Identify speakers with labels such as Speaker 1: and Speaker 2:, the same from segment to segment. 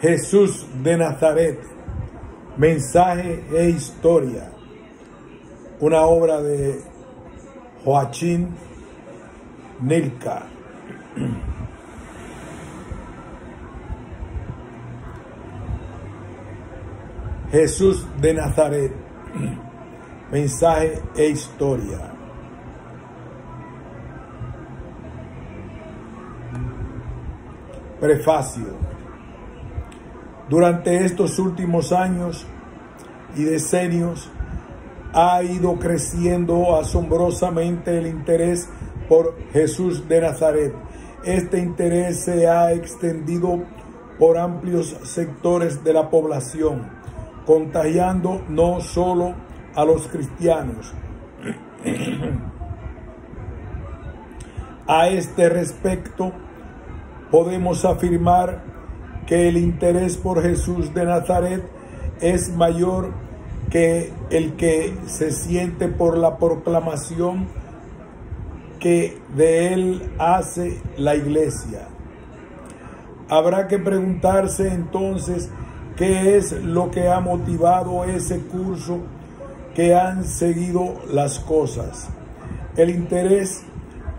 Speaker 1: Jesús de Nazaret, mensaje e historia. Una obra de Joachim Nilka. Jesús de Nazaret, mensaje e historia. Prefacio. Durante estos últimos años y decenios ha ido creciendo asombrosamente el interés por Jesús de Nazaret. Este interés se ha extendido por amplios sectores de la población, contagiando no solo a los cristianos. A este respecto, podemos afirmar que el interés por Jesús de Nazaret es mayor que el que se siente por la proclamación que de él hace la Iglesia. Habrá que preguntarse entonces qué es lo que ha motivado ese curso que han seguido las cosas. El interés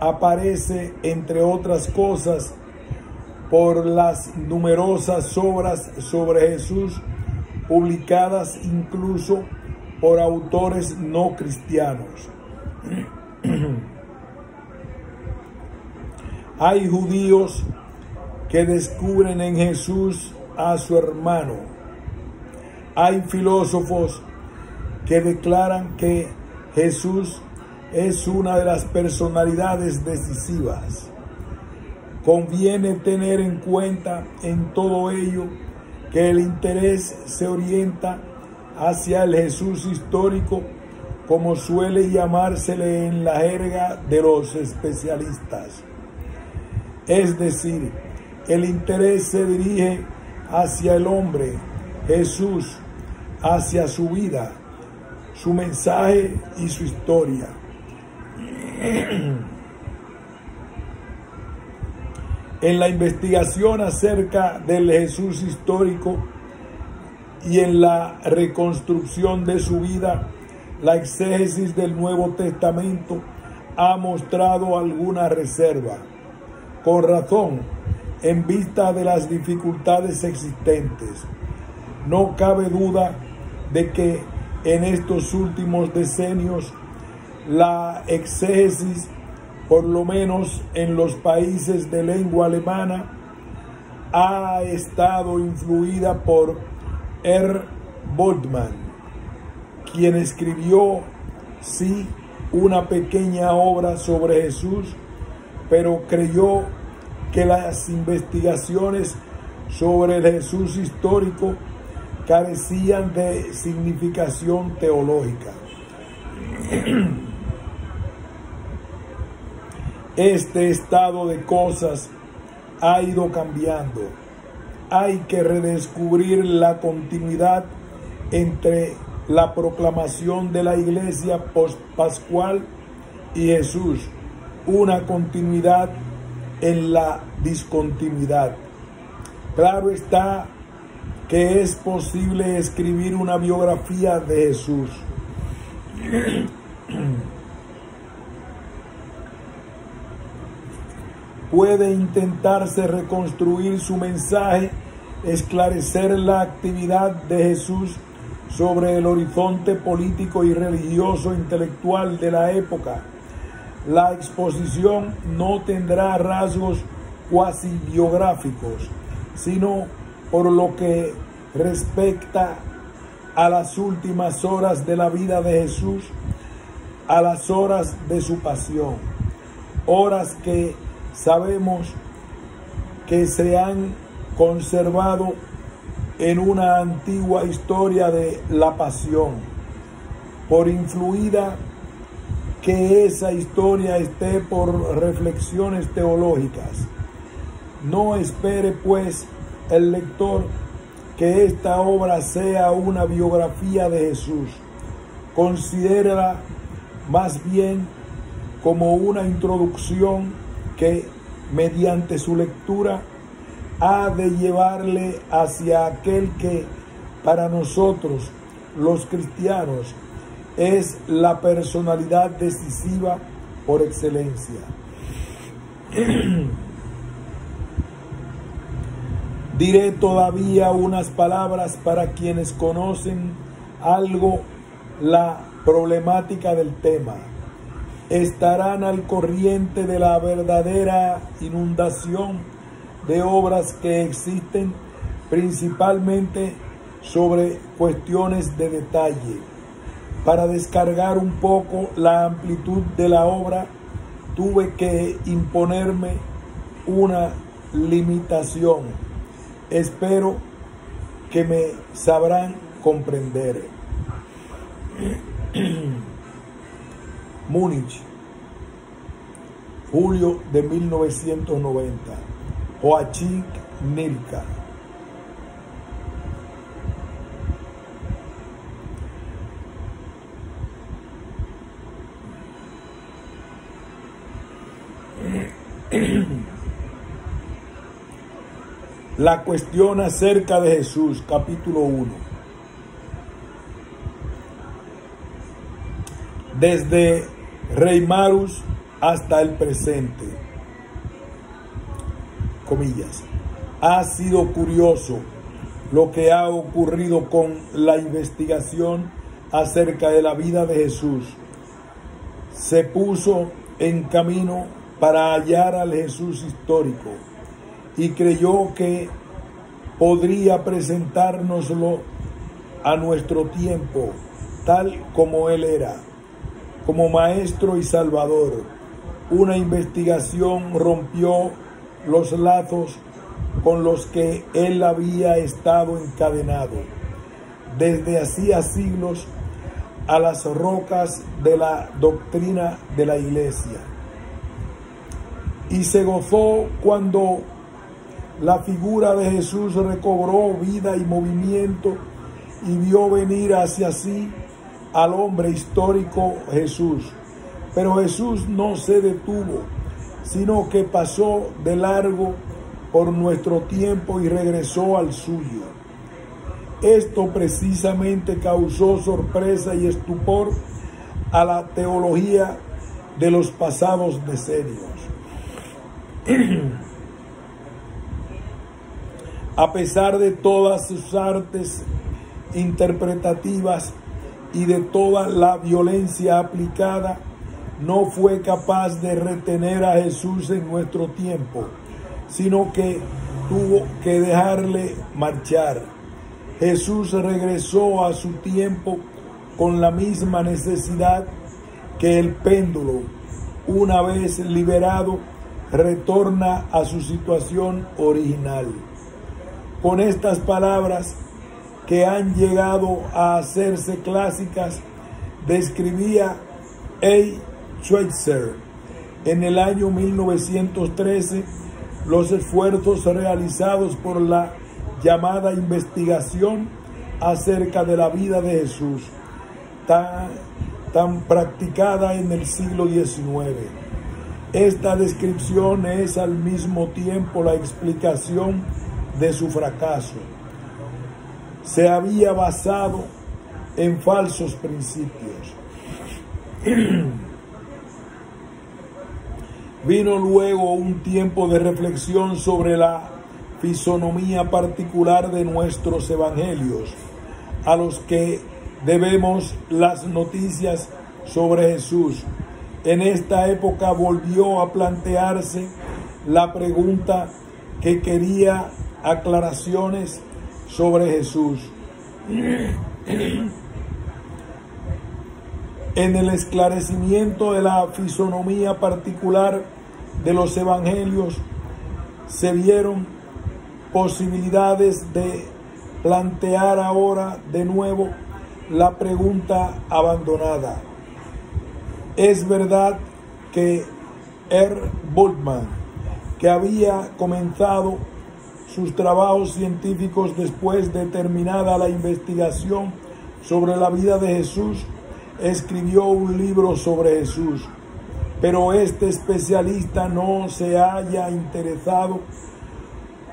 Speaker 1: aparece, entre otras cosas, por las numerosas obras sobre Jesús publicadas incluso por autores no cristianos. Hay judíos que descubren en Jesús a su hermano. Hay filósofos que declaran que Jesús es una de las personalidades decisivas. Conviene tener en cuenta en todo ello que el interés se orienta hacia el Jesús histórico, como suele llamársele en la jerga de los especialistas. Es decir, el interés se dirige hacia el hombre, Jesús, hacia su vida, su mensaje y su historia. En la investigación acerca del Jesús histórico y en la reconstrucción de su vida, la exégesis del Nuevo Testamento ha mostrado alguna reserva. Con razón, en vista de las dificultades existentes. No cabe duda de que en estos últimos decenios la exégesis, por lo menos en los países de lengua alemana, ha estado influida por Bultmann, quien escribió, sí, una pequeña obra sobre Jesús, pero creyó que las investigaciones sobre el Jesús histórico carecían de significación teológica. Este estado de cosas ha ido cambiando. Hay que redescubrir la continuidad entre la proclamación de la Iglesia postpascual y Jesús, una continuidad en la discontinuidad. Claro está que es posible escribir una biografía de Jesús. Puede intentarse reconstruir su mensaje, esclarecer la actividad de Jesús sobre el horizonte político y religioso intelectual de la época. La exposición no tendrá rasgos cuasi biográficos, sino por lo que respecta a las últimas horas de la vida de Jesús, a las horas de su pasión, horas que sabemos que se han conservado en una antigua historia de la pasión, por influida que esa historia esté por reflexiones teológicas. No espere, pues, el lector que esta obra sea una biografía de Jesús. Considérala más bien como una introducción que, mediante su lectura, ha de llevarle hacia aquel que para nosotros los cristianos es la personalidad decisiva por excelencia. Diré todavía unas palabras para quienes conocen algo la problemática del tema. Estarán al corriente de la verdadera inundación de obras que existen, principalmente sobre cuestiones de detalle. Para descargar un poco la amplitud de la obra, tuve que imponerme una limitación. Espero que me sabrán comprender. Múnich, julio de 1990. Joachim Nilka. La cuestión acerca de Jesús, capítulo 1. Desde Reimarus hasta el presente, comillas, ha sido curioso lo que ha ocurrido con la investigación acerca de la vida de Jesús. Se puso en camino para hallar al Jesús histórico y creyó que podría presentárnoslo a nuestro tiempo, tal como él era, como maestro y salvador. Una investigación rompió los lazos con los que él había estado encadenado desde hacía siglos a las rocas de la doctrina de la Iglesia. Y se gozó cuando la figura de Jesús recobró vida y movimiento y vio venir hacia sí al hombre histórico Jesús. Pero Jesús no se detuvo, sino que pasó de largo por nuestro tiempo y regresó al suyo. Esto precisamente causó sorpresa y estupor a la teología de los pasados decenios. A pesar de todas sus artes interpretativas y de toda la violencia aplicada, no fue capaz de retener a Jesús en nuestro tiempo, sino que tuvo que dejarle marchar. Jesús regresó a su tiempo con la misma necesidad que el péndulo, una vez liberado, retorna a su situación original. Con estas palabras, que han llegado a hacerse clásicas, describía A. Schweitzer en el año 1913 los esfuerzos realizados por la llamada investigación acerca de la vida de Jesús, tan practicada en el siglo XIX. Esta descripción es al mismo tiempo la explicación de su fracaso. Se había basado en falsos principios. Vino luego un tiempo de reflexión sobre la fisonomía particular de nuestros evangelios, a los que debemos las noticias sobre Jesús. En esta época volvió a plantearse la pregunta que quería aclaraciones sobre Jesús. En el esclarecimiento de la fisonomía particular de los evangelios se vieron posibilidades de plantear ahora de nuevo la pregunta abandonada. Es verdad que R. Bultmann, que había comenzado sus trabajos científicos después de terminada la investigación sobre la vida de Jesús, escribió un libro sobre Jesús, pero este especialista no se haya interesado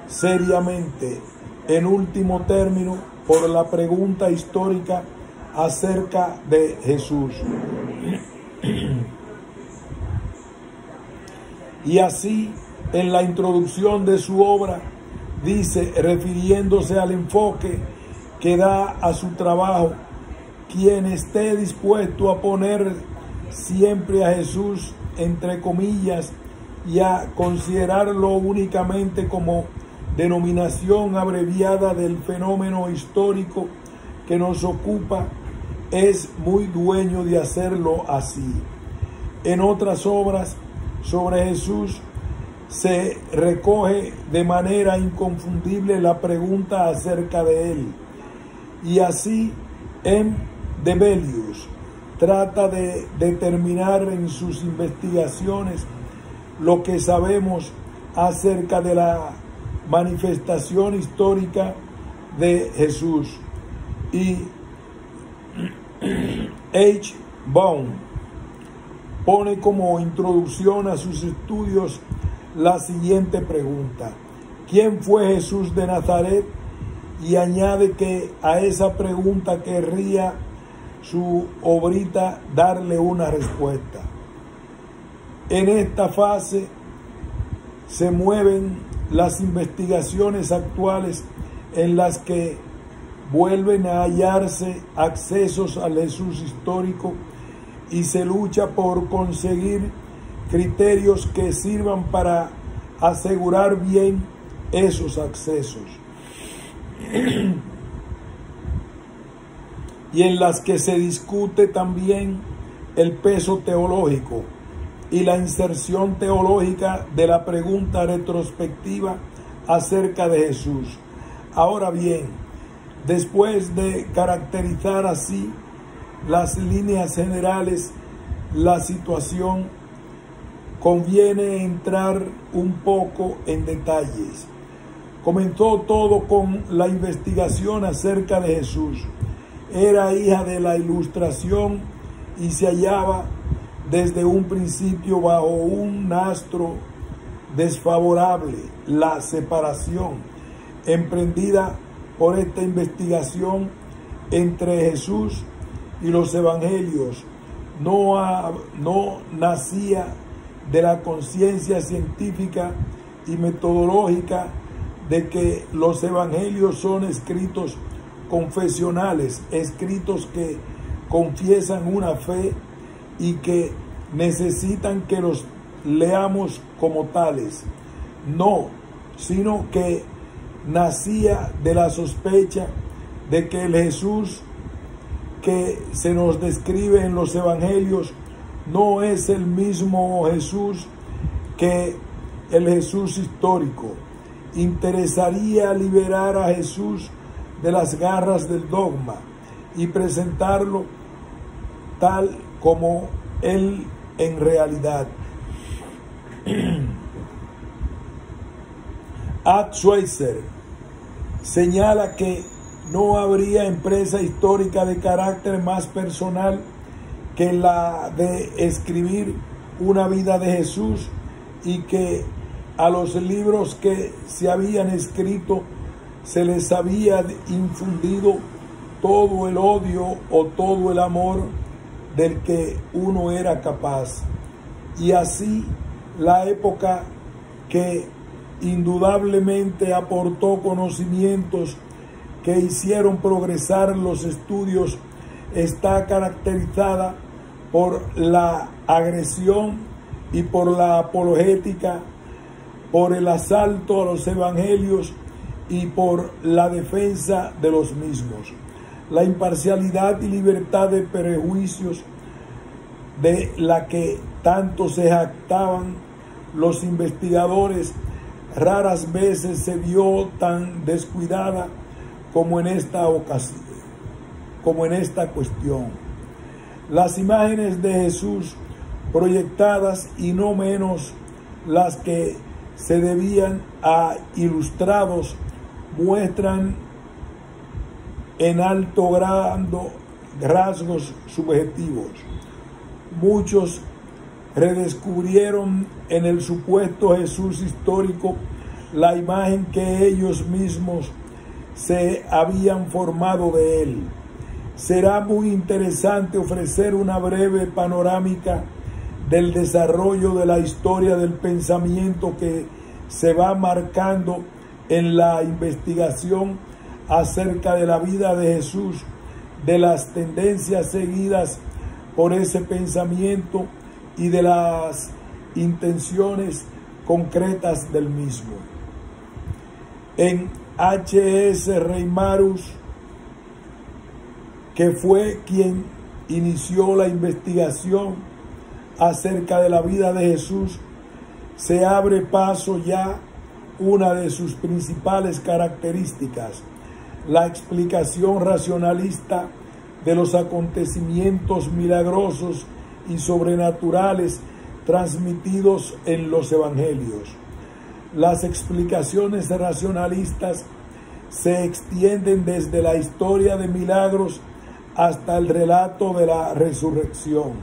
Speaker 1: seriamente, en último término, por la pregunta histórica acerca de Jesús. Y así, en la introducción de su obra, dice, refiriéndose al enfoque que da a su trabajo: quien esté dispuesto a poner siempre a Jesús entre comillas y a considerarlo únicamente como denominación abreviada del fenómeno histórico que nos ocupa, es muy dueño de hacerlo así. En otras obras sobre Jesús se recoge de manera inconfundible la pregunta acerca de él, y así en De Bellius trata de determinar en sus investigaciones lo que sabemos acerca de la manifestación histórica de Jesús. Y H. Baum pone como introducción a sus estudios la siguiente pregunta: ¿quién fue Jesús de Nazaret? Y añade que a esa pregunta querría su obrita darle una respuesta. En esta fase se mueven las investigaciones actuales, en las que vuelven a hallarse accesos al Jesús histórico y se lucha por conseguir criterios que sirvan para asegurar bien esos accesos, y en las que se discute también el peso teológico y la inserción teológica de la pregunta retrospectiva acerca de Jesús. Ahora bien, después de caracterizar así las líneas generales, la situación, conviene entrar un poco en detalles. Comenzó todo con la investigación acerca de Jesús. Era hija de la Ilustración y se hallaba desde un principio bajo un astro desfavorable, la separación emprendida por esta investigación entre Jesús y los evangelios no nacía de la conciencia científica y metodológica de que los evangelios son escritos confesionales, escritos que confiesan una fe y que necesitan que los leamos como tales. No, sino que nacía de la sospecha de que el Jesús que se nos describe en los evangelios no es el mismo Jesús que el Jesús histórico. Interesaría liberar a Jesús de las garras del dogma y presentarlo tal como él en realidad. Ad Schweitzer señala que no habría empresa histórica de carácter más personal que la de escribir una vida de Jesús, y que a los libros que se habían escrito se les había infundido todo el odio o todo el amor del que uno era capaz. Y así la época, que indudablemente aportó conocimientos que hicieron progresar los estudios, está caracterizada por la agresión y por la apologética, por el asalto a los evangelios y por la defensa de los mismos. La imparcialidad y libertad de prejuicios de la que tanto se jactaban los investigadores raras veces se vio tan descuidada como en esta ocasión, como en esta cuestión. Las imágenes de Jesús proyectadas, y no menos las que se debían a ilustrados, muestran en alto grado rasgos subjetivos. Muchos redescubrieron en el supuesto Jesús histórico la imagen que ellos mismos se habían formado de él. Será muy interesante ofrecer una breve panorámica del desarrollo de la historia del pensamiento que se va marcando en la investigación acerca de la vida de Jesús, de las tendencias seguidas por ese pensamiento y de las intenciones concretas del mismo. En H.S. Reimarus, que fue quien inició la investigación acerca de la vida de Jesús, se abre paso ya una de sus principales características, la explicación racionalista de los acontecimientos milagrosos y sobrenaturales transmitidos en los evangelios. Las explicaciones racionalistas se extienden desde la historia de milagros hasta el relato de la resurrección,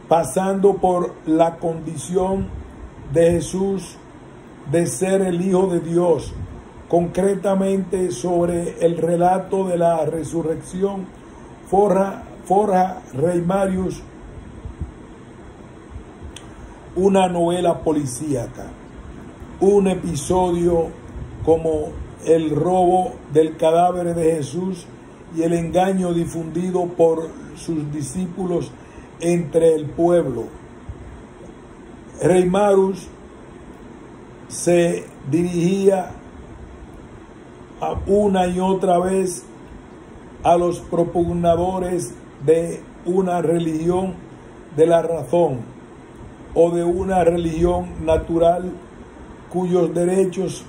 Speaker 1: pasando por la condición de Jesús de ser el Hijo de Dios. Concretamente sobre el relato de la resurrección, forja Reimarus una novela policíaca, un episodio como el robo del cadáver de Jesús y el engaño difundido por sus discípulos entre el pueblo. Reimarus se dirigía una y otra vez a los propugnadores de una religión de la razón o de una religión natural cuyos derechos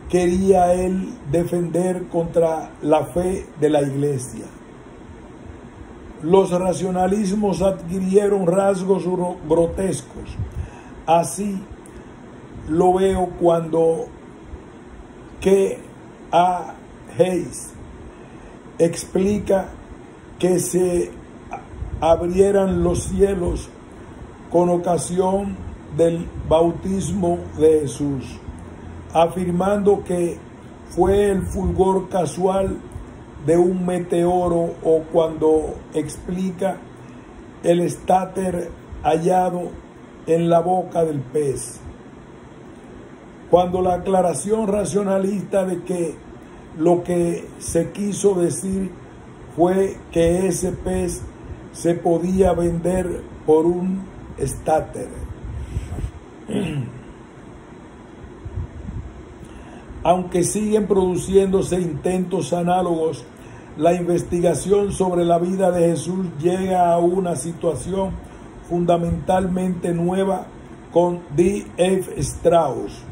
Speaker 1: quería él defender contra la fe de la Iglesia. Los racionalismos adquirieron rasgos grotescos. Así lo veo cuando K.A. Hayes explica que se abrieran los cielos con ocasión del bautismo de Jesús, afirmando que fue el fulgor casual de un meteoro, o cuando explica el estáter hallado en la boca del pez. Cuando la aclaración racionalista de que lo que se quiso decir fue que ese pez se podía vender por un estáter. Aunque siguen produciéndose intentos análogos, la investigación sobre la vida de Jesús llega a una situación fundamentalmente nueva con D.F. Strauss,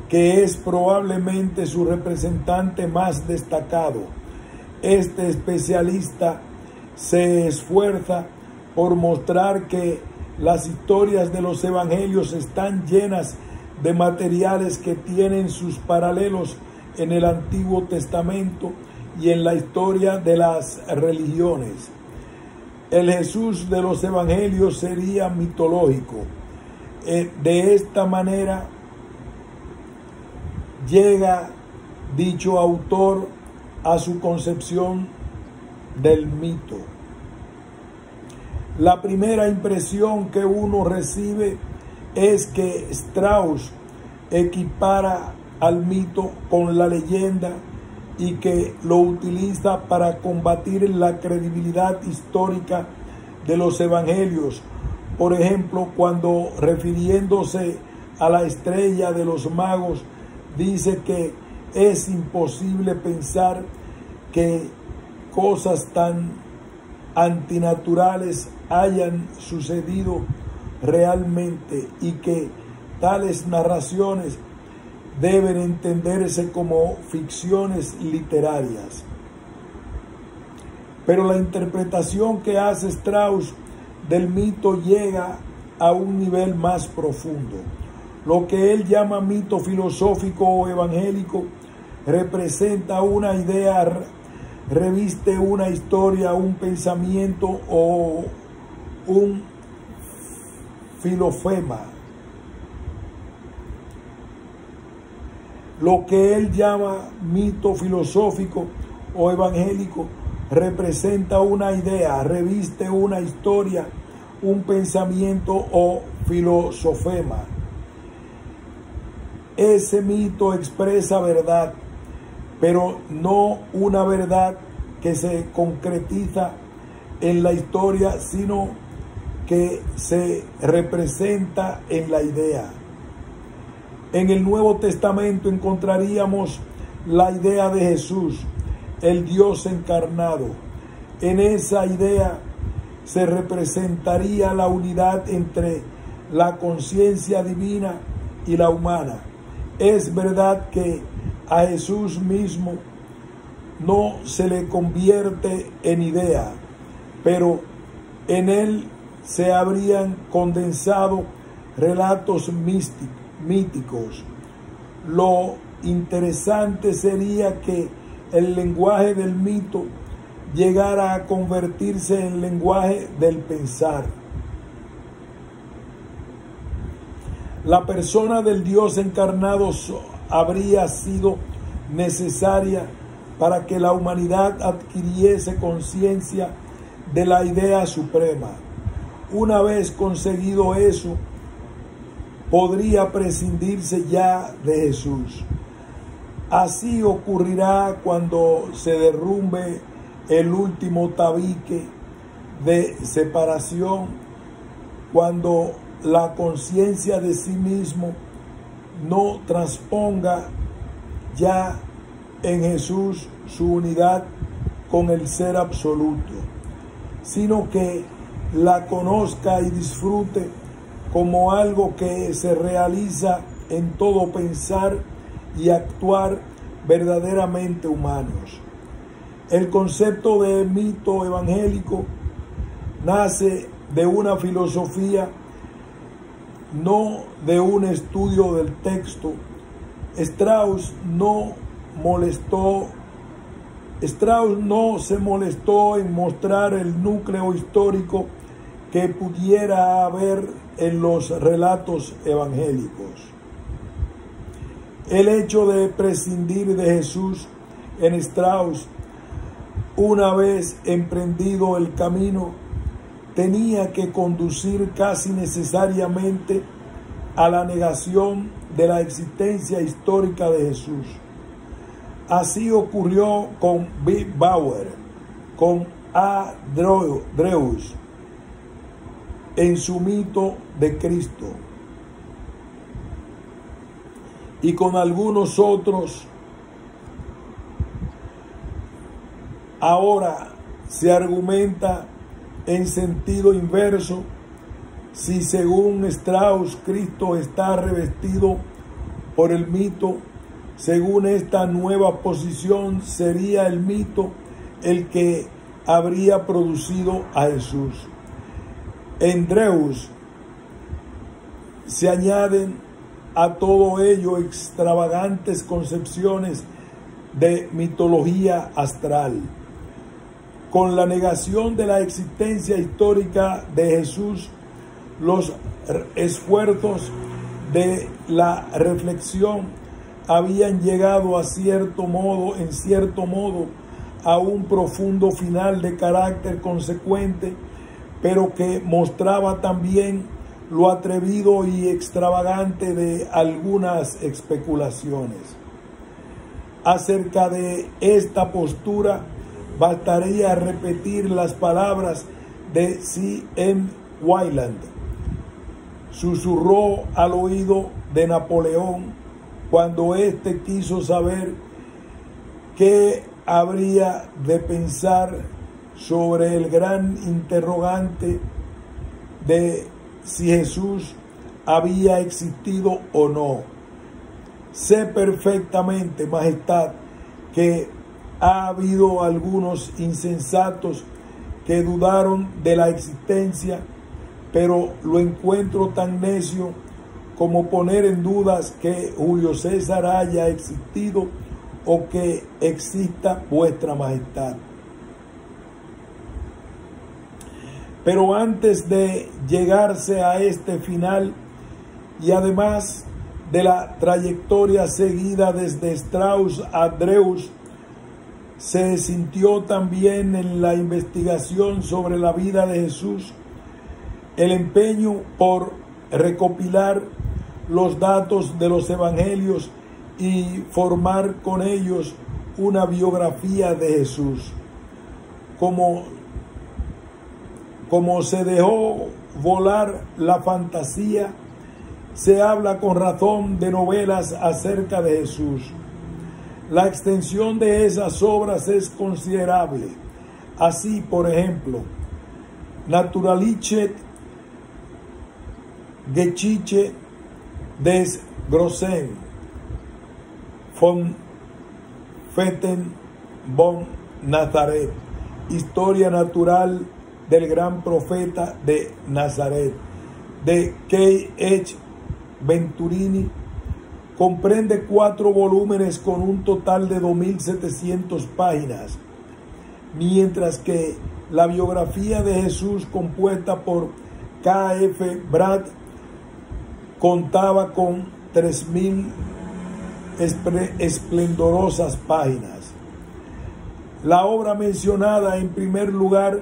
Speaker 1: que es probablemente su representante más destacado. Este especialista se esfuerza por mostrar que las historias de los evangelios están llenas de materiales que tienen sus paralelos en el Antiguo Testamento y en la historia de las religiones. El Jesús de los evangelios sería mitológico. De esta manera llega dicho autor a su concepción del mito. La primera impresión que uno recibe es que Strauss equipara al mito con la leyenda y que lo utiliza para combatir la credibilidad histórica de los evangelios. Por ejemplo, cuando refiriéndose a la estrella de los magos, dice que es imposible pensar que cosas tan antinaturales hayan sucedido realmente y que tales narraciones deben entenderse como ficciones literarias. Pero la interpretación que hace Strauss del mito llega a un nivel más profundo. Lo que él llama mito filosófico o evangélico representa una idea, reviste una historia, un pensamiento o un filofema Lo que él llama mito filosófico o evangélico representa una idea, reviste una historia, un pensamiento o filosofema. Ese mito expresa verdad, pero no una verdad que se concretiza en la historia, sino que se representa en la idea. En el Nuevo Testamento encontraríamos la idea de Jesús, el Dios encarnado. En esa idea se representaría la unidad entre la conciencia divina y la humana. Es verdad que a Jesús mismo no se le convierte en idea, pero en él se habrían condensado relatos míticos. Lo interesante sería que el lenguaje del mito llegara a convertirse en lenguaje del pensar. La persona del Dios encarnado habría sido necesaria para que la humanidad adquiriese conciencia de la idea suprema. Una vez conseguido eso, podría prescindirse ya de Jesús. Así ocurrirá cuando se derrumbe el último tabique de separación, cuando la conciencia de sí mismo no transponga ya en Jesús su unidad con el ser absoluto, sino que la conozca y disfrute como algo que se realiza en todo pensar y actuar verdaderamente humanos. El concepto de mito evangélico nace de una filosofía, no de un estudio del texto. Strauss no se molestó en mostrar el núcleo histórico que pudiera haber en los relatos evangélicos. El hecho de prescindir de Jesús en Strauss, una vez emprendido el camino, tenía que conducir casi necesariamente a la negación de la existencia histórica de Jesús. Así ocurrió con B. Bauer, con A. Drews, en su mito de Cristo, y con algunos otros. Ahora se argumenta en sentido inverso. Si según Strauss Cristo está revestido por el mito, según esta nueva posición sería el mito el que habría producido a Jesús. En Drews se añaden a todo ello extravagantes concepciones de mitología astral. Con la negación de la existencia histórica de Jesús, los esfuerzos de la reflexión habían llegado en cierto modo, a un profundo final de carácter consecuente, pero que mostraba también lo atrevido y extravagante de algunas especulaciones. Acerca de esta postura, bastaría repetir las palabras de C.M. Wayland. Susurró al oído de Napoleón cuando éste quiso saber qué habría de pensar sobre el gran interrogante de si Jesús había existido o no. Sé perfectamente, Majestad, que ha habido algunos insensatos que dudaron de la existencia, pero lo encuentro tan necio como poner en dudas que Julio César haya existido o que exista vuestra majestad. Pero antes de llegarse a este final, y además de la trayectoria seguida desde Strauss a Drews, se sintió también en la investigación sobre la vida de Jesús el empeño por recopilar los datos de los evangelios y formar con ellos una biografía de Jesús. Como se dejó volar la fantasía, se habla con razón de novelas acerca de Jesús. La extensión de esas obras es considerable. Así, por ejemplo, Naturalische Geschichte des Großen von Fetten von Nazareth, Historia natural del gran profeta de Nazaret, de K.H. Venturini, comprende 4 volúmenes con un total de 2.700 páginas, mientras que la biografía de Jesús, compuesta por K.F. Brad, contaba con 3.000 esplendorosas páginas. La obra mencionada en primer lugar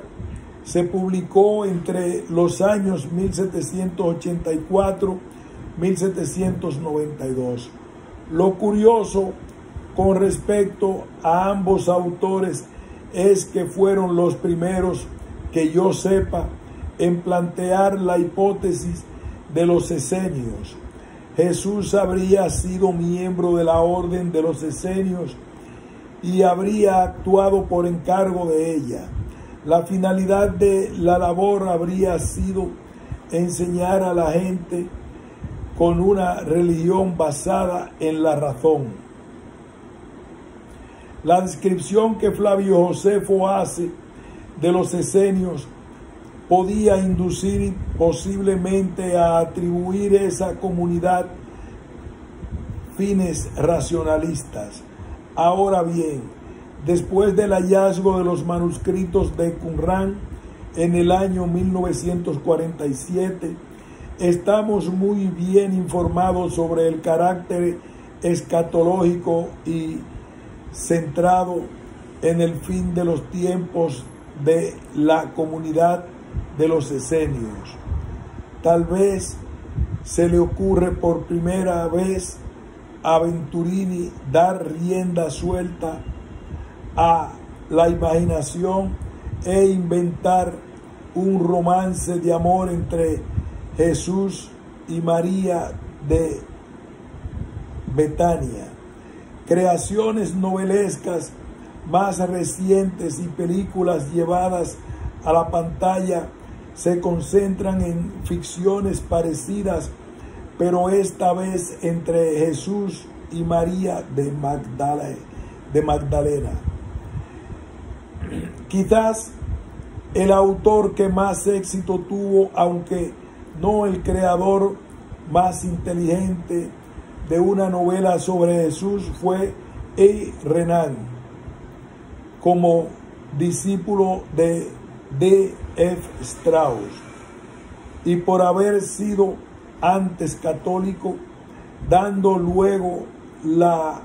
Speaker 1: se publicó entre los años 1784-1792. Lo curioso con respecto a ambos autores es que fueron los primeros, que yo sepa, en plantear la hipótesis de los esenios. Jesús habría sido miembro de la orden de los esenios y habría actuado por encargo de ella. La finalidad de la labor habría sido enseñar a la gente con una religión basada en la razón. La descripción que Flavio Josefo hace de los esenios podía inducir posiblemente a atribuir esa comunidad fines racionalistas. Ahora bien, después del hallazgo de los manuscritos de Qumrán en el año 1947, estamos muy bien informados sobre el carácter escatológico y centrado en el fin de los tiempos de la comunidad de los esenios. Tal vez se le ocurre por primera vez a Venturini dar rienda suelta a la imaginación e inventar un romance de amor entre Jesús y María de Betania. Creaciones novelescas más recientes y películas llevadas a la pantalla se concentran en ficciones parecidas, pero esta vez entre Jesús y María de Magdalena. Quizás el autor que más éxito tuvo, aunque no el creador más inteligente de una novela sobre Jesús, fue E. Renan, como discípulo de D.F. Strauss, y por haber sido antes católico, dando luego la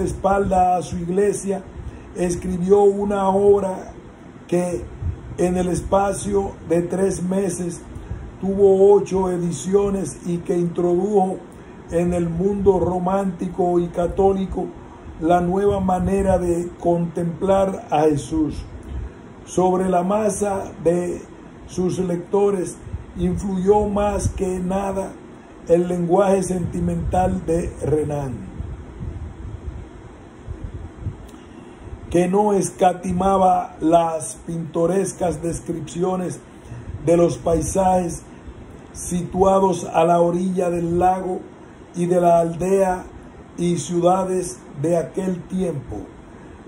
Speaker 1: espalda a su iglesia, escribió una obra que en el espacio de 3 meses tuvo 8 ediciones y que introdujo en el mundo romántico y católico la nueva manera de contemplar a Jesús. Sobre la masa de sus lectores influyó más que nada el lenguaje sentimental de Renan, que no escatimaba las pintorescas descripciones de los paisajes situados a la orilla del lago y de la aldea y ciudades de aquel tiempo.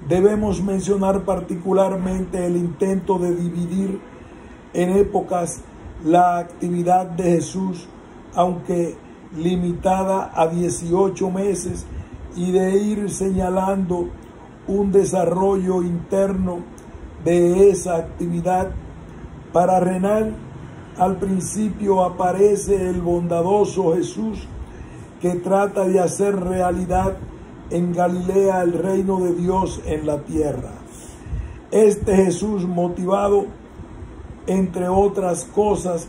Speaker 1: Debemos mencionar particularmente el intento de dividir en épocas la actividad de Jesús, aunque limitada a 18 meses, y de ir señalando un desarrollo interno de esa actividad. Para Renan al principio aparece el bondadoso Jesús que trata de hacer realidad en Galilea el reino de Dios en la tierra. Este Jesús, motivado, entre otras cosas,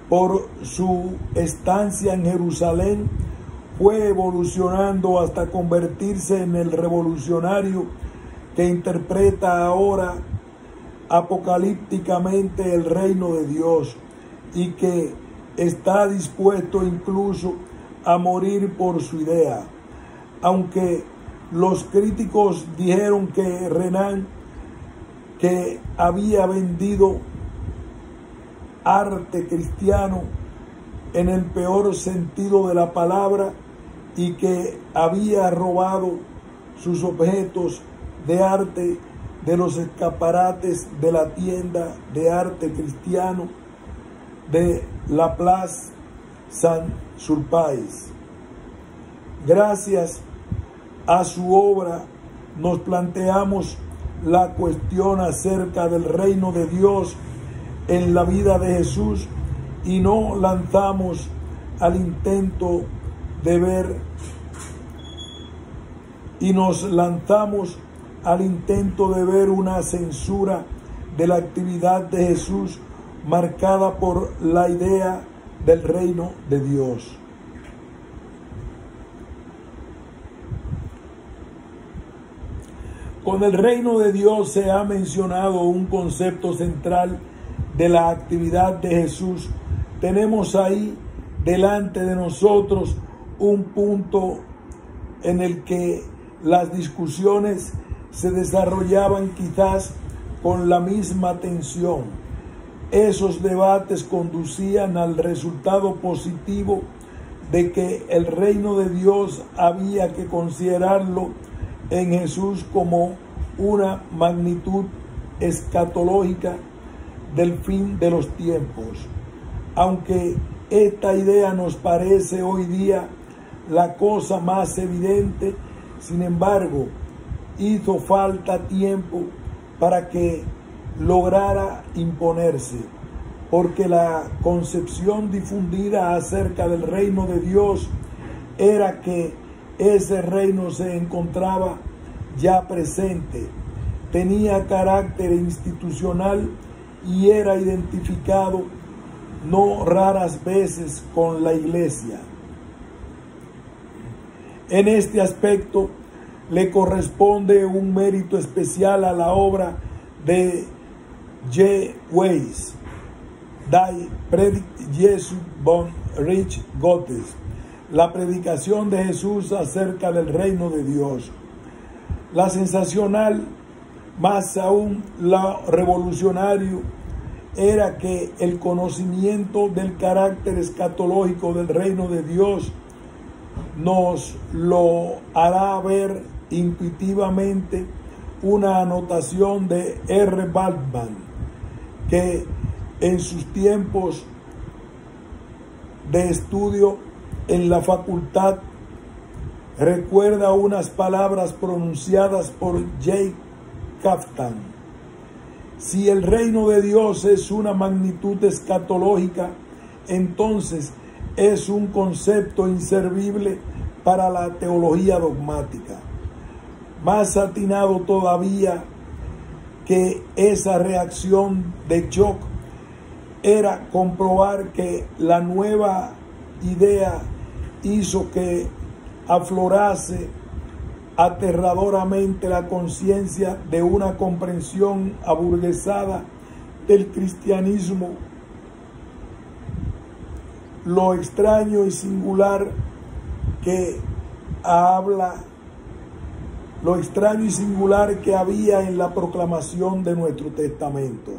Speaker 1: por su estancia en Jerusalén, fue evolucionando hasta convertirse en el revolucionario que interpreta ahora apocalípticamente el reino de Dios y que está dispuesto incluso a morir por su idea. Aunque los críticos dijeron que Renan, que había vendido arte cristiano en el peor sentido de la palabra y que había robado sus objetos de arte de los escaparates de la tienda de arte cristiano de la Place Saint-Sulpice. Gracias a su obra nos planteamos la cuestión acerca del reino de Dios en la vida de Jesús y no lanzamos al intento de ver y nos lanzamos al intento de ver una censura de la actividad de Jesús marcada por la idea del reino de Dios. Con el reino de Dios se ha mencionado un concepto central de la actividad de Jesús. Tenemos ahí delante de nosotros un punto en el que las discusiones se desarrollaban quizás con la misma tensión. Esos debates conducían al resultado positivo de que el reino de Dios había que considerarlo en Jesús como una magnitud escatológica del fin de los tiempos. Aunque esta idea nos parece hoy día la cosa más evidente, sin embargo, hizo falta tiempo para que lograra imponerse, porque la concepción difundida acerca del reino de Dios era que ese reino se encontraba ya presente, tenía carácter institucional y era identificado no raras veces con la Iglesia. En este aspecto le corresponde un mérito especial a la obra de J. Weiss, Die Predigt Jesu von Reich Gottes, la predicación de Jesús acerca del reino de Dios. La sensacional, más aún la revolucionario, era que el conocimiento del carácter escatológico del reino de Dios nos lo hará ver intuitivamente una anotación de R. Baldman, que en sus tiempos de estudio en la facultad recuerda unas palabras pronunciadas por J. Kaftan. Si el reino de Dios es una magnitud escatológica, entonces es un concepto inservible para la teología dogmática. Más atinado todavía que esa reacción de shock era comprobar que la nueva idea hizo que aflorase aterradoramente la conciencia de una comprensión aburguesada del cristianismo. Lo extraño y singular que había en la proclamación de nuestro testamento.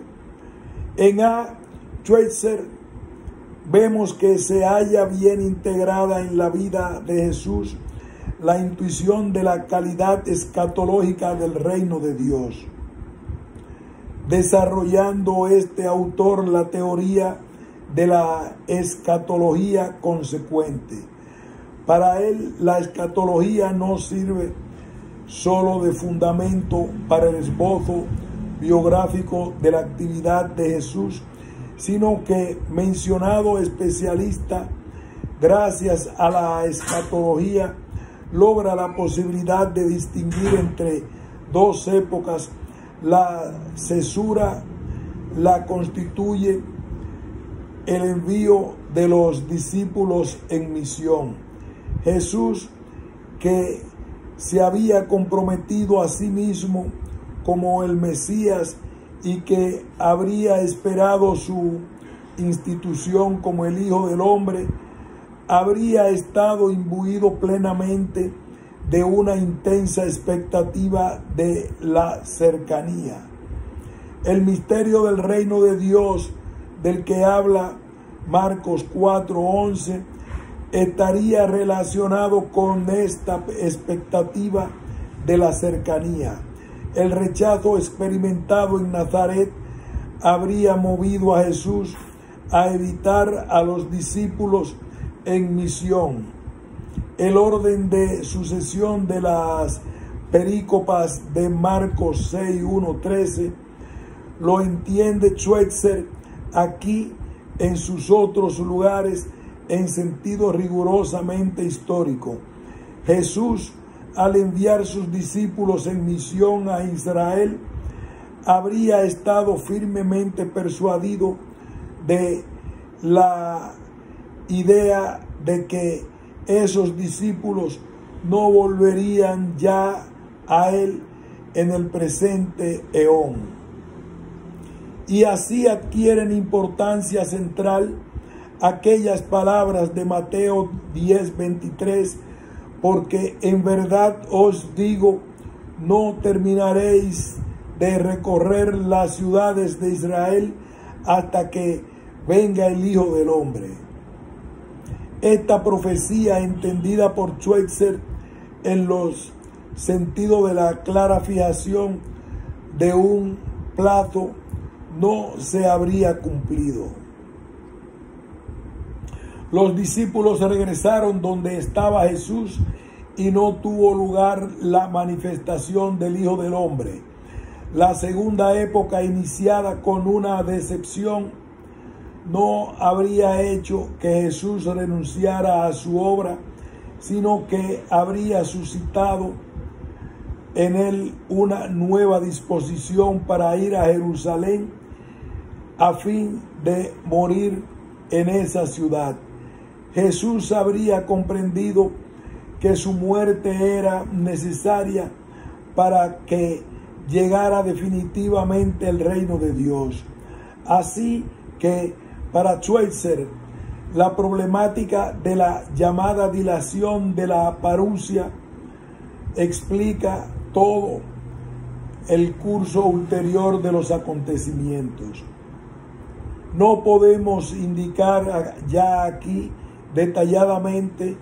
Speaker 1: En A. Schweitzer vemos que se halla bien integrada en la vida de Jesús la intuición de la calidad escatológica del reino de Dios, desarrollando este autor la teoría de la escatología consecuente. Para él, la escatología no sirve solo de fundamento para el esbozo biográfico de la actividad de Jesús, sino que mencionado especialista, gracias a la escatología, logra la posibilidad de distinguir entre dos épocas. La cesura la constituye el envío de los discípulos en misión. Jesús, que se había comprometido a sí mismo como el Mesías y que habría esperado su institución como el Hijo del Hombre, habría estado imbuido plenamente de una intensa expectativa de la cercanía. El misterio del reino de Dios, del que habla Marcos 4:11, estaría relacionado con esta expectativa de la cercanía. El rechazo experimentado en Nazaret habría movido a Jesús a evitar a los discípulos en misión. El orden de sucesión de las perícopas de Marcos 6:1-13 lo entiende Schweitzer aquí en sus otros lugares en sentido rigurosamente histórico. Jesús, al enviar sus discípulos en misión a Israel, habría estado firmemente persuadido de la idea de que esos discípulos no volverían ya a él en el presente eón. Y así adquieren importancia central aquellas palabras de Mateo 10:23, porque en verdad os digo, no terminaréis de recorrer las ciudades de Israel hasta que venga el Hijo del Hombre. Esta profecía, entendida por Schweitzer en los sentidos de la clara fijación de un plazo, no se habría cumplido. Los discípulos regresaron donde estaba Jesús y no tuvo lugar la manifestación del Hijo del Hombre. La segunda época, iniciada con una decepción, no habría hecho que Jesús renunciara a su obra, sino que habría suscitado en él una nueva disposición para ir a Jerusalén a fin de morir en esa ciudad. Jesús habría comprendido que su muerte era necesaria para que llegara definitivamente el reino de Dios. Así que para Schweitzer, la problemática de la llamada dilación de la parusia explica todo el curso ulterior de los acontecimientos. No podemos indicar ya aquí detalladamente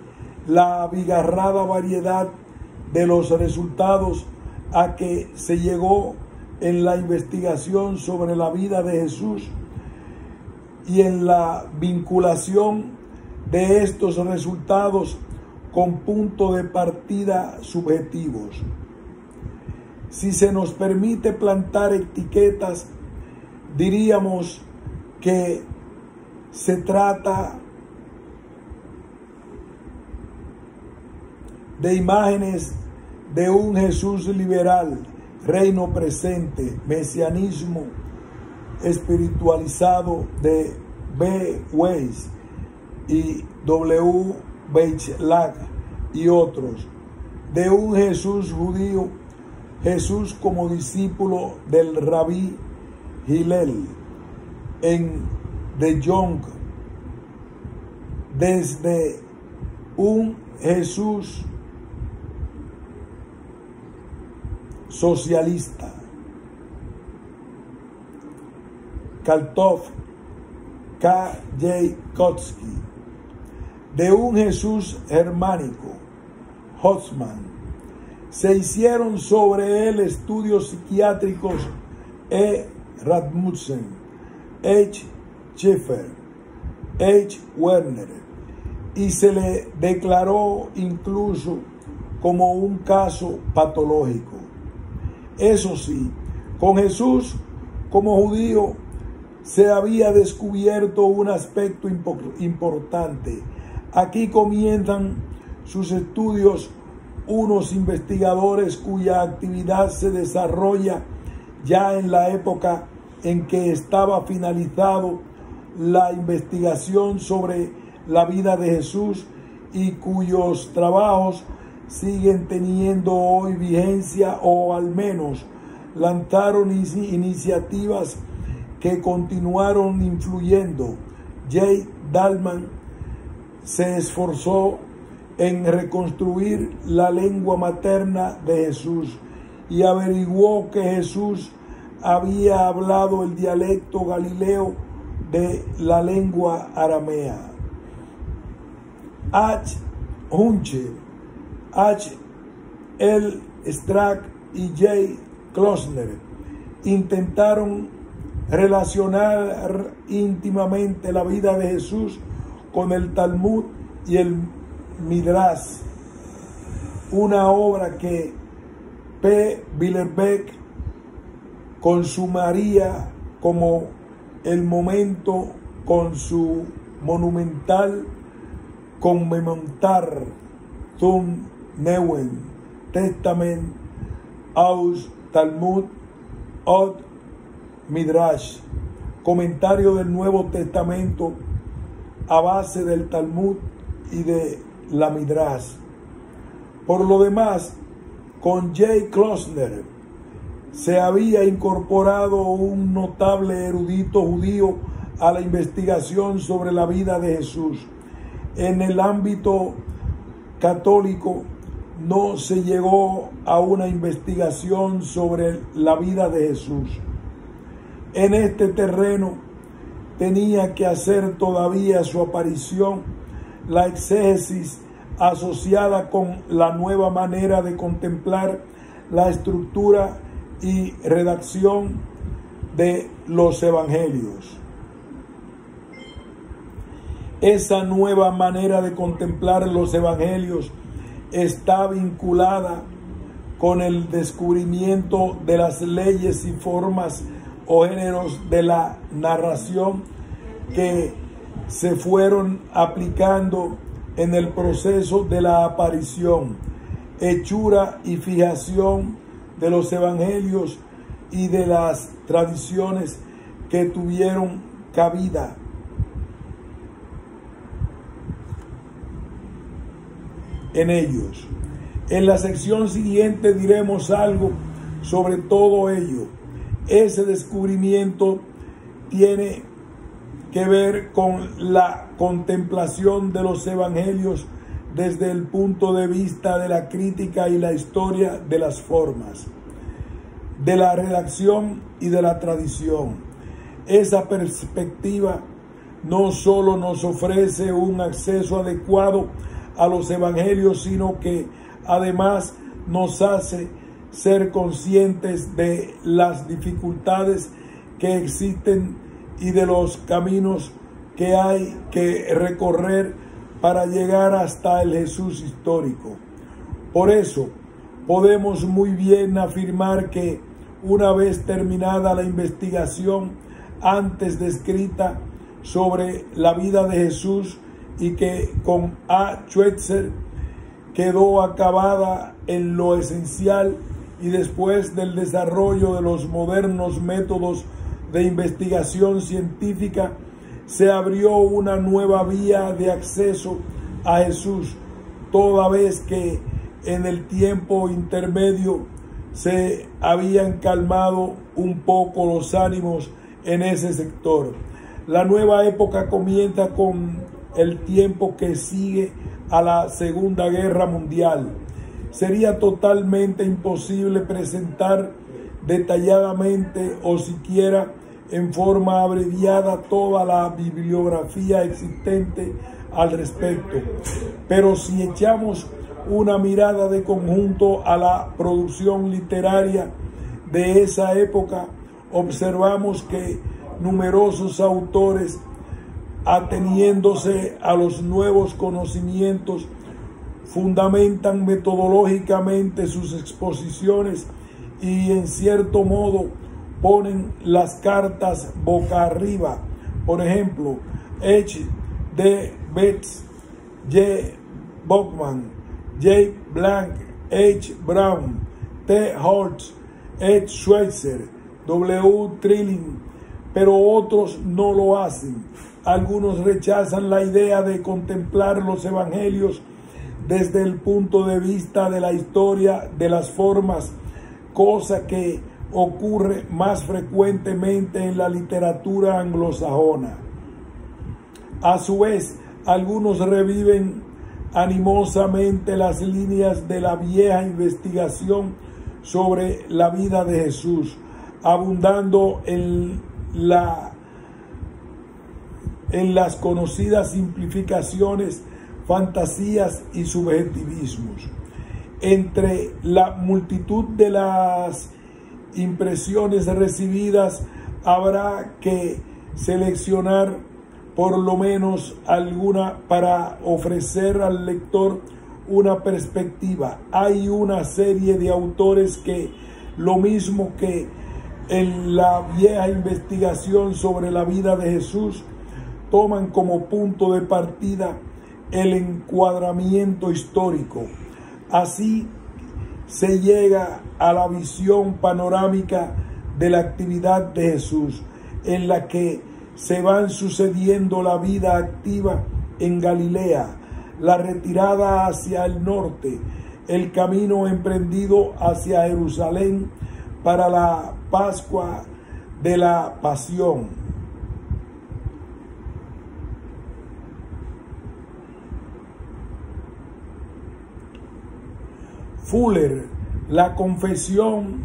Speaker 1: la abigarrada variedad de los resultados a que se llegó en la investigación sobre la vida de Jesús y en la vinculación de estos resultados con puntos de partida subjetivos. Si se nos permite plantar etiquetas, diríamos que se trata de imágenes de un Jesús liberal, reino presente, mesianismo espiritualizado de B. Weiss y W. Beitschlag y otros, de un Jesús judío, Jesús como discípulo del Rabí Hillel en De Jong, desde un Jesús socialista, Kaltov, K. J. Kotsky, de un Jesús germánico, Hotzman. Se hicieron sobre él estudios psiquiátricos E. Rasmussen, H. Schiffer, H. Werner, y se le declaró incluso como un caso patológico. Eso sí, con Jesús como judío se había descubierto un aspecto importante. Aquí comienzan sus estudios unos investigadores cuya actividad se desarrolla ya en la época en que estaba finalizado la investigación sobre la vida de Jesús y cuyos trabajos siguen teniendo hoy vigencia, o al menos lanzaron iniciativas que continuaron influyendo. J. Dalman se esforzó en reconstruir la lengua materna de Jesús y averiguó que Jesús había hablado el dialecto galileo de la lengua aramea. H. Hunche, H. L. Strack y J. Klosner intentaron relacionar íntimamente la vida de Jesús con el Talmud y el Midrash, una obra que P. Billerbeck consumaría como el momento con su monumental Kommentar zum Neuen Testament aus Talmud und Midrash, comentario del Nuevo Testamento a base del Talmud y de la Midrash. Por lo demás, con J. Klosner se había incorporado un notable erudito judío a la investigación sobre la vida de Jesús. En el ámbito católico no se llegó a una investigación sobre la vida de Jesús. En este terreno tenía que hacer todavía su aparición la exégesis asociada con la nueva manera de contemplar la estructura y redacción de los evangelios. Esa nueva manera de contemplar los evangelios está vinculada con el descubrimiento de las leyes y formas o géneros de la narración que se fueron aplicando en el proceso de la aparición, hechura y fijación de los evangelios y de las tradiciones que tuvieron cabida en ellos. En la sección siguiente diremos algo sobre todo ello. Ese descubrimiento tiene que ver con la contemplación de los evangelios desde el punto de vista de la crítica y la historia de las formas, de la redacción y de la tradición. Esa perspectiva no solo nos ofrece un acceso adecuado a los evangelios, sino que además nos hace ser conscientes de las dificultades que existen y de los caminos que hay que recorrer para llegar hasta el Jesús histórico. Por eso podemos muy bien afirmar que una vez terminada la investigación antes descrita sobre la vida de Jesús, y que con A. Schweitzer quedó acabada en lo esencial, y después del desarrollo de los modernos métodos de investigación científica, se abrió una nueva vía de acceso a Jesús, toda vez que en el tiempo intermedio se habían calmado un poco los ánimos en ese sector. La nueva época comienza con el tiempo que sigue a la Segunda Guerra Mundial. Sería totalmente imposible presentar detalladamente o siquiera en forma abreviada toda la bibliografía existente al respecto. Pero si echamos una mirada de conjunto a la producción literaria de esa época, observamos que numerosos autores, ateniéndose a los nuevos conocimientos, fundamentan metodológicamente sus exposiciones y en cierto modo ponen las cartas boca arriba. Por ejemplo, H. D. Betts, J. Bachman, J. Blank, H. Brown, T. Holtz, Ed Schweitzer, W. Trilling, pero otros no lo hacen. Algunos rechazan la idea de contemplar los evangelios desde el punto de vista de la historia de las formas, cosa que ocurre más frecuentemente en la literatura anglosajona. A su vez, algunos reviven animosamente las líneas de la vieja investigación sobre la vida de Jesús, abundando en las conocidas simplificaciones, fantasías y subjetivismos. Entre la multitud de las impresiones recibidas habrá que seleccionar por lo menos alguna para ofrecer al lector una perspectiva. Hay una serie de autores que, lo mismo que en la vieja investigación sobre la vida de Jesús, toman como punto de partida el encuadramiento histórico. Así se llega a la visión panorámica de la actividad de Jesús, en la que se van sucediendo la vida activa en Galilea, la retirada hacia el norte, el camino emprendido hacia Jerusalén para la Pascua de la Pasión. Fuller, la confesión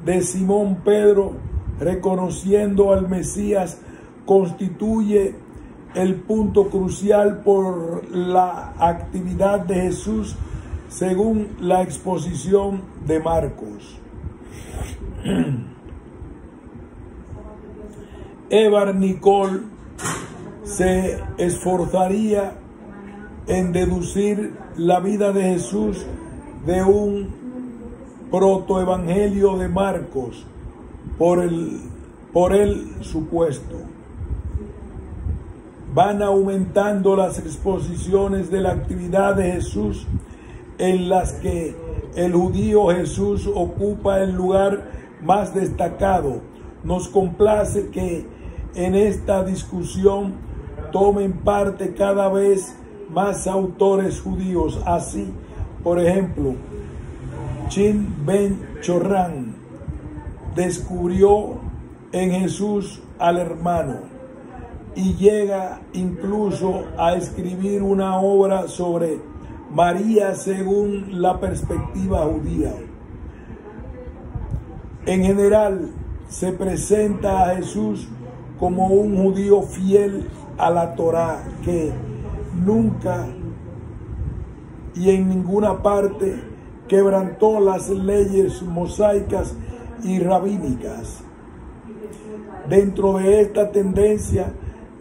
Speaker 1: de Simón Pedro reconociendo al Mesías, constituye el punto crucial por la actividad de Jesús según la exposición de Marcos. Edward Nicole se esforzaría en deducir la vida de Jesús de un protoevangelio de Marcos por el supuesto. Van aumentando las exposiciones de la actividad de Jesús en las que el judío Jesús ocupa el lugar más destacado. Nos complace que en esta discusión tomen parte cada vez más autores judíos. Así, por ejemplo, Chin Ben Chorran descubrió en Jesús al hermano y llega incluso a escribir una obra sobre María según la perspectiva judía. En general, se presenta a Jesús como un judío fiel a la Torá, que nunca y en ninguna parte quebrantó las leyes mosaicas y rabínicas. Dentro de esta tendencia,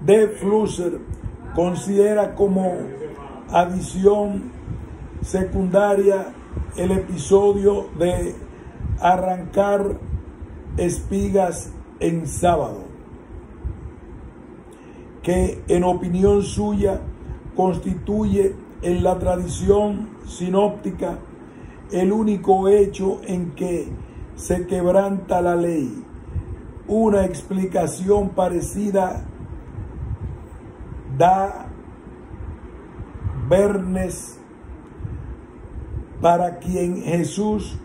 Speaker 1: De Flusser considera como adición secundaria el episodio de arrancar espigas en sábado, que en opinión suya constituye en la tradición sinóptica el único hecho en que se quebranta la ley. Una explicación parecida da Bernes, para quien Jesús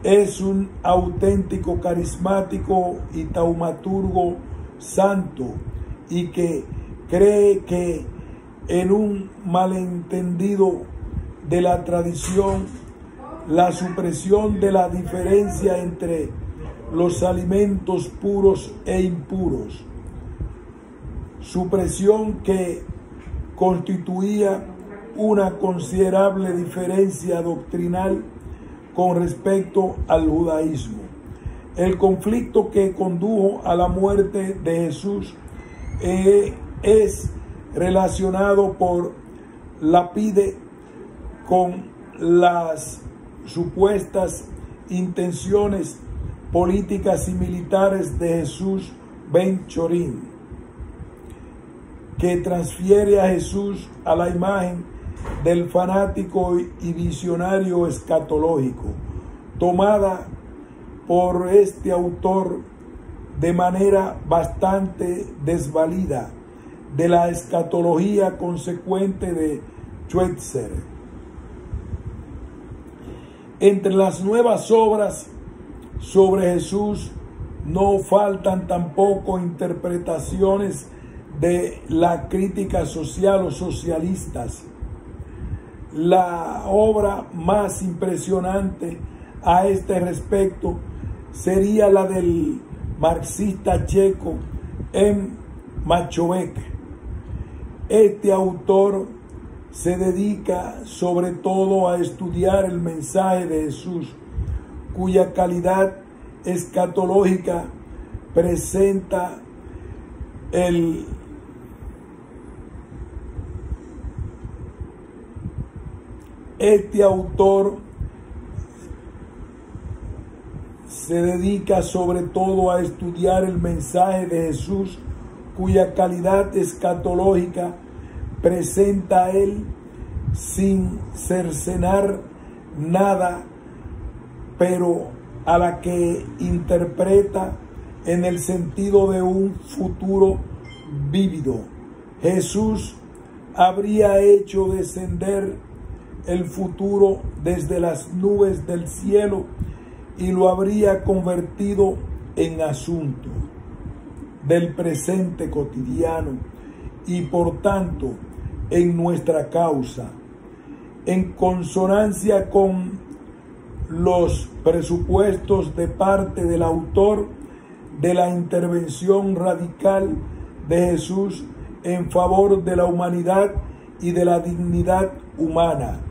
Speaker 1: es un auténtico carismático y taumaturgo santo, y que cree que en un malentendido de la tradición, la supresión de la diferencia entre los alimentos puros e impuros, supresión que constituía una considerable diferencia doctrinal con respecto al judaísmo. El conflicto que condujo a la muerte de Jesús es relacionado por Lapide con las supuestas intenciones Políticas y Militares de Jesús Ben-Chorin, que transfiere a Jesús a la imagen del fanático y visionario escatológico, tomada por este autor de manera bastante desvalida de la escatología consecuente de Schweitzer. Entre las nuevas obras sobre Jesús no faltan tampoco interpretaciones de la crítica social o socialistas. La obra más impresionante a este respecto sería la del marxista checo M. Machovek. Este autor se dedica sobre todo a estudiar el mensaje de Jesús, cuya calidad escatológica presenta Este autor se dedica sobre todo a estudiar el mensaje de Jesús, cuya calidad escatológica presenta él sin cercenar nada, pero a la que interpreta en el sentido de un futuro vívido. Jesús habría hecho descender el futuro desde las nubes del cielo y lo habría convertido en asunto del presente cotidiano y por tanto en nuestra causa, en consonancia con los presupuestos de parte del autor de la intervención radical de Jesús en favor de la humanidad y de la dignidad humana.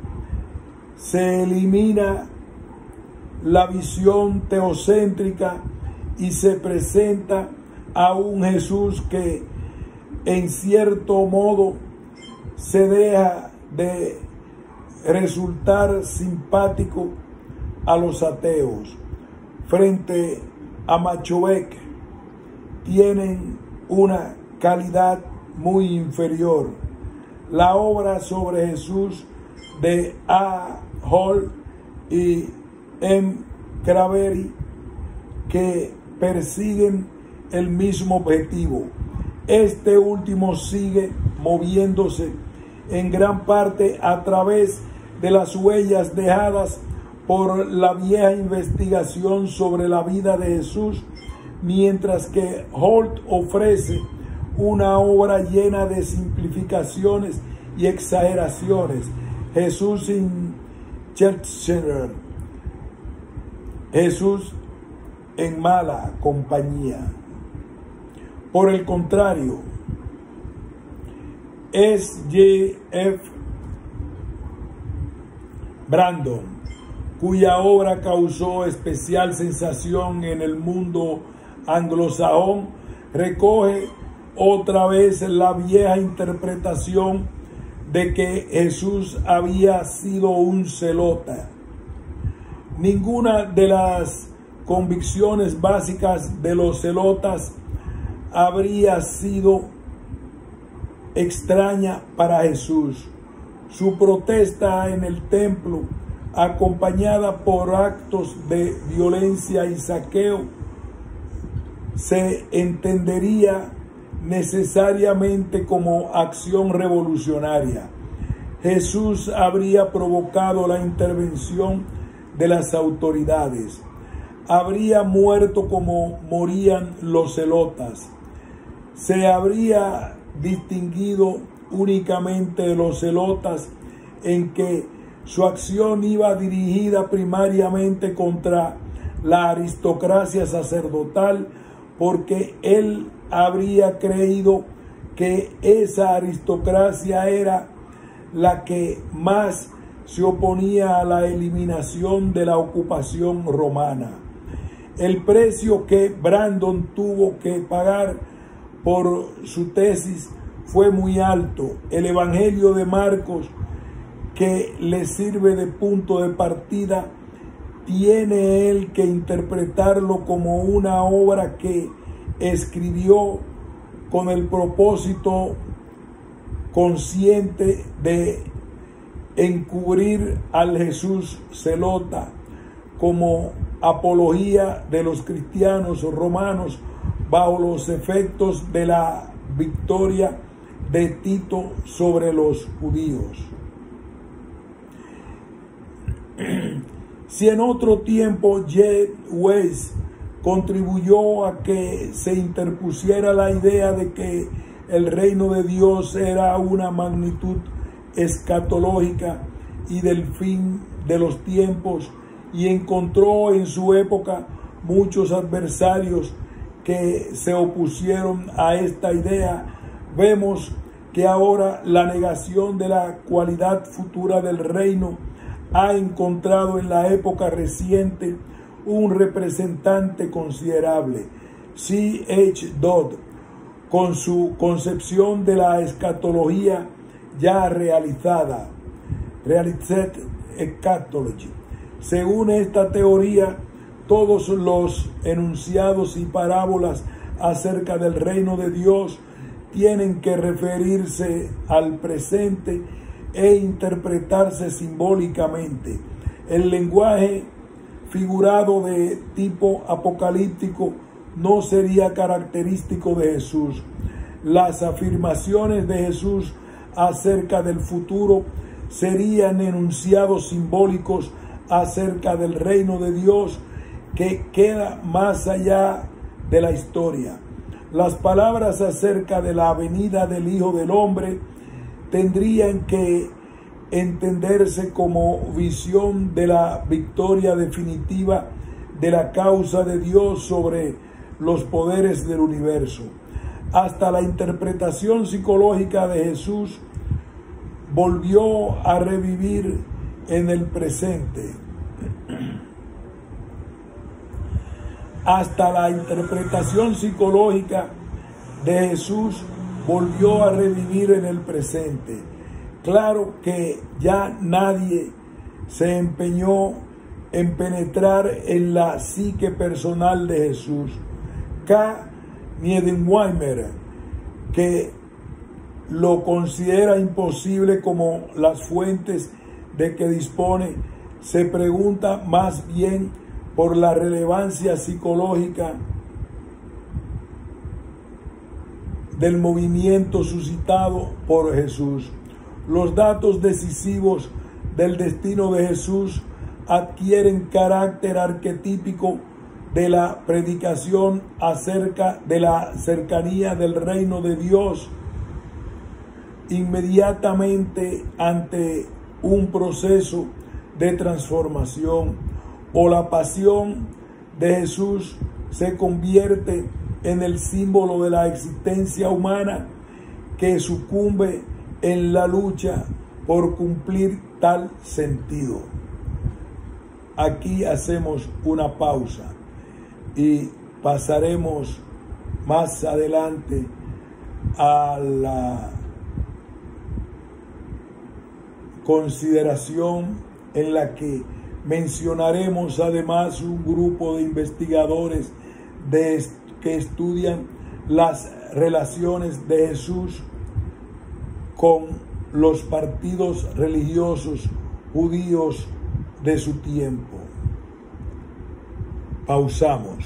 Speaker 1: Se elimina la visión teocéntrica y se presenta a un Jesús que en cierto modo se deja de resultar simpático a los ateos. Frente a Machovek tienen una calidad muy inferior. La obra sobre Jesús de A. Hall y M. Craveri, que persiguen el mismo objetivo. Este último sigue moviéndose en gran parte a través de las huellas dejadas por la vieja investigación sobre la vida de Jesús, mientras que Holt ofrece una obra llena de simplificaciones y exageraciones. Jesús in Schweitzer, Jesús en mala compañía. Por el contrario, S.J.F. Brandon, cuya obra causó especial sensación en el mundo anglosajón, recoge otra vez la vieja interpretación de que Jesús había sido un celota. Ninguna de las convicciones básicas de los celotas habría sido extraña para Jesús. Su protesta en el templo, acompañada por actos de violencia y saqueo, se entendería necesariamente como acción revolucionaria. Jesús habría provocado la intervención de las autoridades. Habría muerto como morían los celotas. Se habría distinguido únicamente de los celotas en que su acción iba dirigida primariamente contra la aristocracia sacerdotal, porque él habría creído que esa aristocracia era la que más se oponía a la eliminación de la ocupación romana. El precio que Brandon tuvo que pagar por su tesis fue muy alto. El Evangelio de Marcos, que le sirve de punto de partida, tiene él que interpretarlo como una obra que escribió con el propósito consciente de encubrir al Jesús zelota como apología de los cristianos romanos bajo los efectos de la victoria de Tito sobre los judíos. Si en otro tiempo J. Weiss contribuyó a que se interpusiera la idea de que el reino de Dios era una magnitud escatológica y del fin de los tiempos, y encontró en su época muchos adversarios que se opusieron a esta idea, vemos que ahora la negación de la cualidad futura del reino ha encontrado en la época reciente un representante considerable. C. H. Dodd, con su concepción de la escatología ya realizada, Realized Eschatology. Según esta teoría, todos los enunciados y parábolas acerca del reino de Dios tienen que referirse al presente e interpretarse simbólicamente. El lenguaje figurado de tipo apocalíptico no sería característico de Jesús. Las afirmaciones de Jesús acerca del futuro serían enunciados simbólicos acerca del reino de Dios que queda más allá de la historia. Las palabras acerca de la venida del Hijo del Hombre tendrían que entenderse como visión de la victoria definitiva de la causa de Dios sobre los poderes del universo. Hasta la interpretación psicológica de Jesús volvió a revivir en el presente. Hasta la interpretación psicológica de Jesús volvió a revivir en el presente. Claro que ya nadie se empeñó en penetrar en la psique personal de Jesús. K. Niedenweimer, que lo considera imposible como las fuentes de que dispone, se pregunta más bien por la relevancia psicológica del movimiento suscitado por Jesús. Los datos decisivos del destino de Jesús adquieren carácter arquetípico de la predicación acerca de la cercanía del reino de Dios inmediatamente ante un proceso de transformación, o la pasión de Jesús se convierte en el símbolo de la existencia humana que sucumbe en la lucha por cumplir tal sentido. Aquí hacemos una pausa y pasaremos más adelante a la consideración en la que mencionaremos además un grupo de investigadores que estudian las relaciones de Jesús con los partidos religiosos judíos de su tiempo. Pausamos.